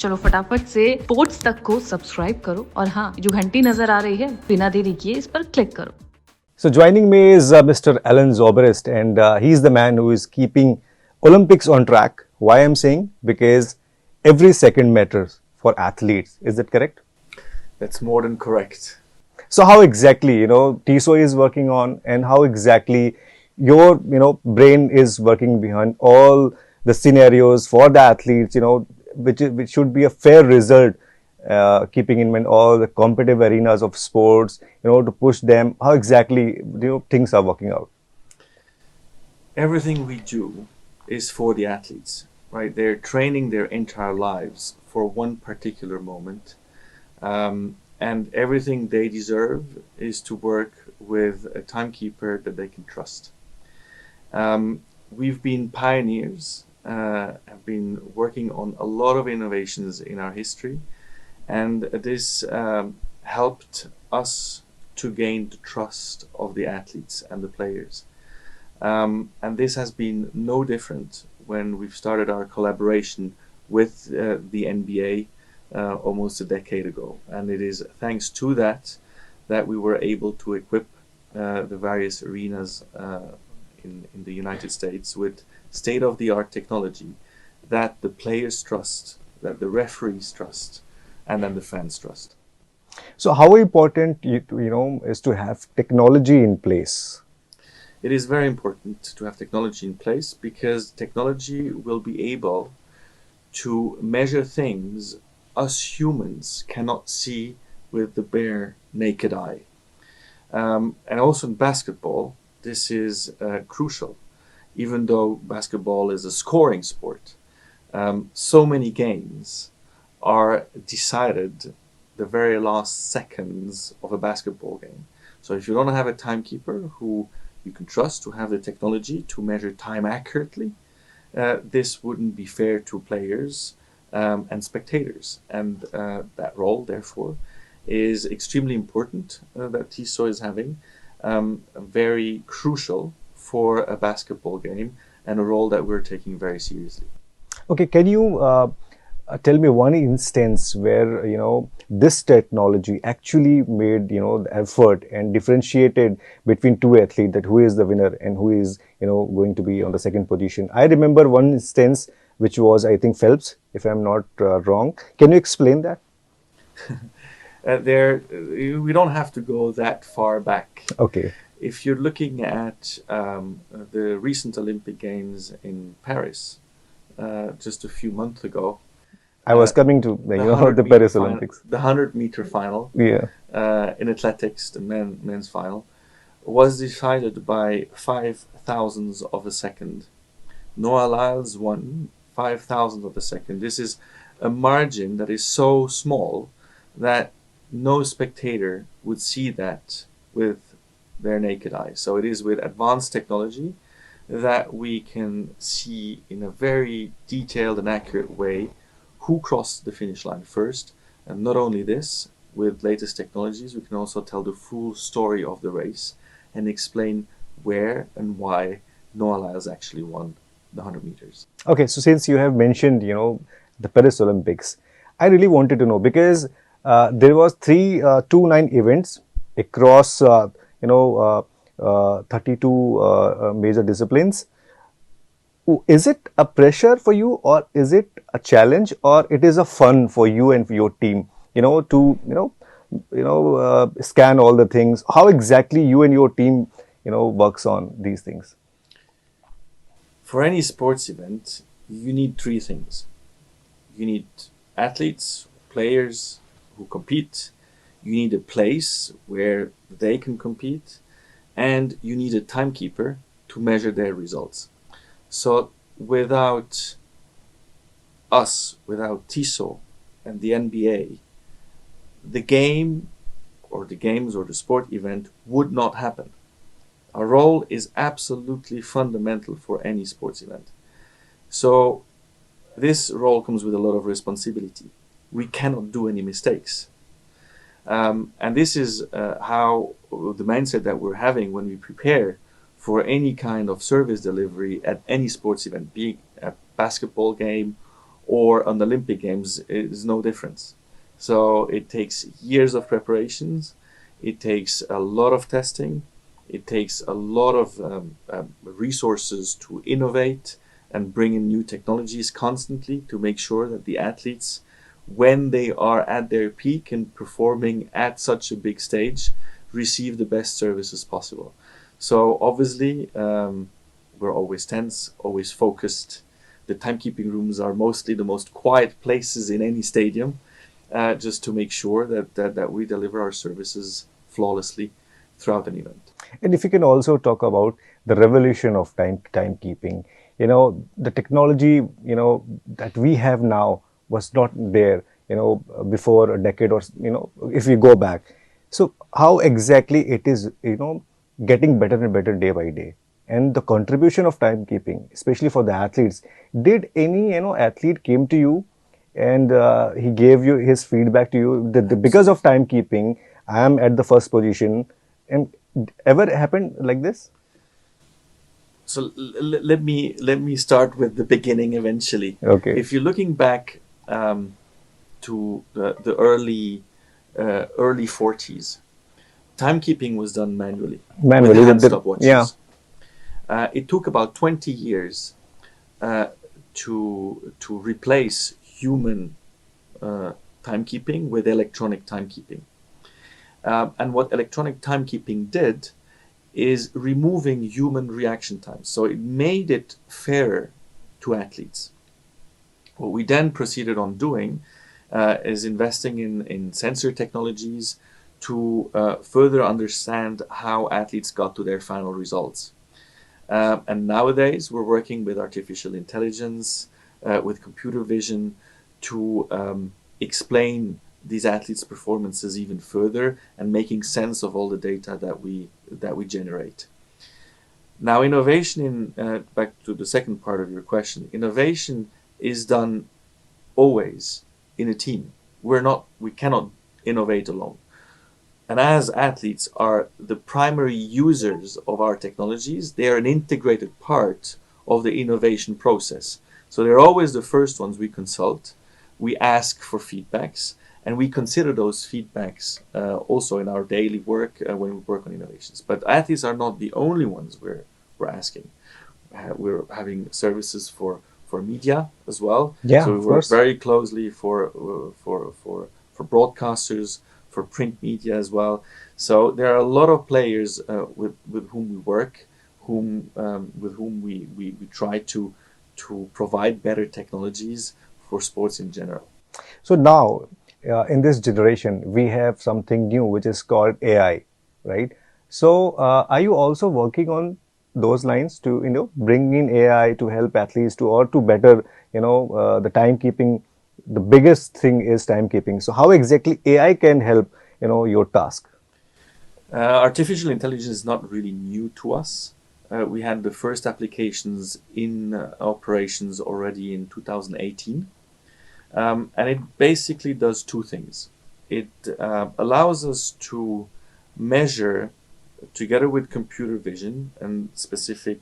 चलो फटाफट से स्पोर्ट्स तक को सब्सक्राइब करो और हाँ, जो घंटी नजर आ रही है बिना देरी किए इस पर क्लिक करो. So joining me is Mr. ALAIN ZOBRIST, and he's the man who is keeping Olympics on track. Why I'm saying? Because every second matters for athletes. Is that correct? That's more than correct. So how exactly, TISO is working on, and how exactly your, brain is working behind all the scenarios for the athletes, which should be a fair result, keeping in mind all the competitive arenas of sports, to push them. How exactly, things are working out? Everything we do is for the athletes, right? They're training their entire lives for one particular moment. And everything they deserve is to work with a timekeeper that they can trust. We've been pioneers, have been working on a lot of innovations in our history, and this helped us to gain the trust of the athletes and the players. And this has been no different when we've started our collaboration with the NBA almost a decade ago. And it is thanks to that we were able to equip the various arenas in the United States with state-of-the-art technology that the players trust, that the referees trust, and then the fans trust. So how important is to have technology in place? It is very important to have technology in place because technology will be able to measure things us humans cannot see with the bare naked eye. And also in basketball, this is crucial. Even though basketball is a scoring sport, so many games are decided the very last seconds of a basketball game. So if you don't have a timekeeper who you can trust to have the technology to measure time accurately, this wouldn't be fair to players and spectators. And that role, therefore, is extremely important that TISO is having, very crucial for a basketball game, and a role that we're taking very seriously. Okay, can you tell me one instance where this technology actually made the effort and differentiated between two athletes, that who is the winner and who is going to be on the second position? I remember one instance which was, I think, Phelps, if I'm not wrong. Can you explain that? We don't have to go that far back. Okay. If you're looking at the recent Olympic Games in Paris, just a few months ago, I was coming to the Paris Olympics. The 100-meter final, yeah, in athletics, the men's final, was decided by 0.005 of a second. Noah Lyles won 0.005 of a second. This is a margin that is so small that no spectator would see that with their naked eye. So it is with advanced technology that we can see in a very detailed and accurate way who crossed the finish line first. And not only this, with latest technologies, we can also tell the full story of the race and explain where and why Noah Lyles actually won the 100 meters. Okay, so since you have mentioned, the Paris Olympics, I really wanted to know, because there was 329 events across, 32 major disciplines. Is it a pressure for you, or is it a challenge, or it is a fun for you and for your team, to scan all the things? How exactly you and your team, works on these things? For any sports event, you need three things. You need athletes, players who compete. You need a place where they can compete, and you need a timekeeper to measure their results. So without us, without TISO and the NBA, the game or the games or the sport event would not happen. Our role is absolutely fundamental for any sports event. So this role comes with a lot of responsibility. We cannot do any mistakes. And this is how the mindset that we're having when we prepare for any kind of service delivery at any sports event, be it a basketball game or on the Olympic Games is no difference. So it takes years of preparations, it takes a lot of testing, it takes a lot of resources to innovate and bring in new technologies constantly to make sure that the athletes, when they are at their peak and performing at such a big stage, receive the best services possible. So obviously, we're always tense, always focused. The timekeeping rooms are mostly the most quiet places in any stadium, just to make sure that we deliver our services flawlessly throughout an event. And if you can also talk about the revolution of timekeeping, the technology, that we have now was not there, before a decade or, if we go back. So how exactly it is, getting better and better day by day? And the contribution of timekeeping, especially for the athletes, did any, athlete came to you and he gave you his feedback to you that because of timekeeping, I am at the first position, and ever happened like this? So let me start with the beginning eventually. Okay. If you're looking back to the early 40s, timekeeping was done manually with hand stopwatches. Yeah. It took about 20 years to replace human timekeeping with electronic timekeeping. And what electronic timekeeping did is removing human reaction times. So it made it fairer to athletes. What we then proceeded on doing is investing in sensor technologies to further understand how athletes got to their final results. And nowadays we're working with artificial intelligence, with computer vision to explain these athletes' performances even further and making sense of all the data that we generate. Now, innovation back to the second part of your question, innovation is done always in a team. We cannot innovate alone. And as athletes are the primary users of our technologies, they are an integrated part of the innovation process. So they're always the first ones we consult. We ask for feedbacks, and we consider those feedbacks also in our daily work when we work on innovations. But athletes are not the only ones we're asking. We're having services for media as well. Yeah, so we work very closely for broadcasters, for print media as well. So there are a lot of players with whom we work, with whom we try to provide better technologies for sports in general. So now, in this generation, we have something new which is called AI, right? So are you also working on those lines to bring in AI to help athletes to better the timekeeping? The biggest thing is timekeeping. So how exactly AI can help your task? Artificial intelligence is not really new to us. We had the first applications in operations already in 2018. And it basically does two things. It allows us to measure, together with computer vision and especially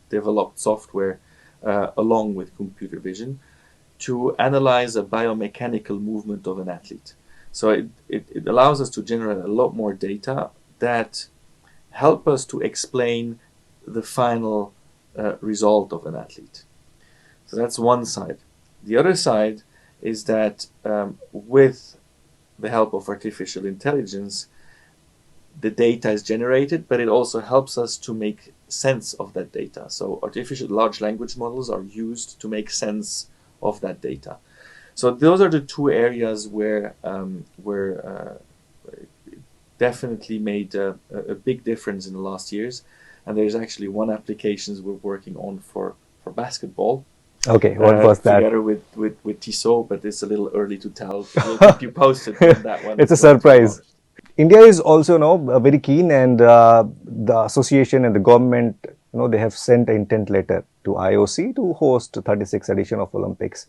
developed software along with computer vision, to analyze a biomechanical movement of an athlete. So it allows us to generate a lot more data that help us to explain the final result of an athlete. So that's one side. The other side is that with the help of artificial intelligence, the data is generated, but it also helps us to make sense of that data. So artificial large language models are used to make sense of that data. So those are the two areas where definitely made a big difference in the last years. And there's actually one applications we're working on for basketball. Okay, what was that? Together with Tissot, but it's a little early to tell. We'll keep you posted on that one. It's a surprise. India is also very keen, and the association and the government, they have sent an intent letter to IOC to host the 36th edition of Olympics.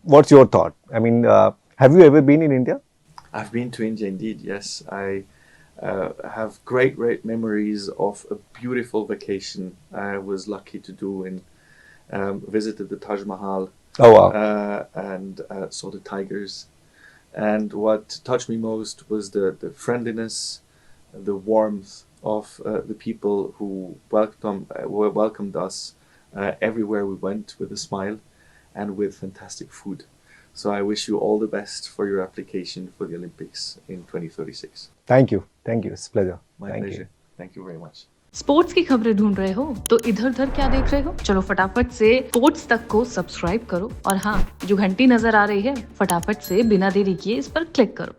What's your thought? I mean, have you ever been in India? I've been to India indeed, yes. I have great memories of a beautiful vacation I was lucky to do visited the Taj Mahal, Oh wow. and saw the tigers. And what touched me most was the friendliness, the warmth of the people who welcomed us everywhere we went with a smile and with fantastic food. So I wish you all the best for your application for the Olympics in 2036. Thank you. Thank you. It's a pleasure. My Thank pleasure. you. Thank you very much. Sports की खबरें ढूंढ रहे हो तो इधर उधर क्या देख रहे हो, चलो फटाफट से स्पोर्ट्स तक को सब्सक्राइब करो और हाँ, जो घंटी नजर आ रही है फटाफट से बिना देरी किए इस पर क्लिक करो।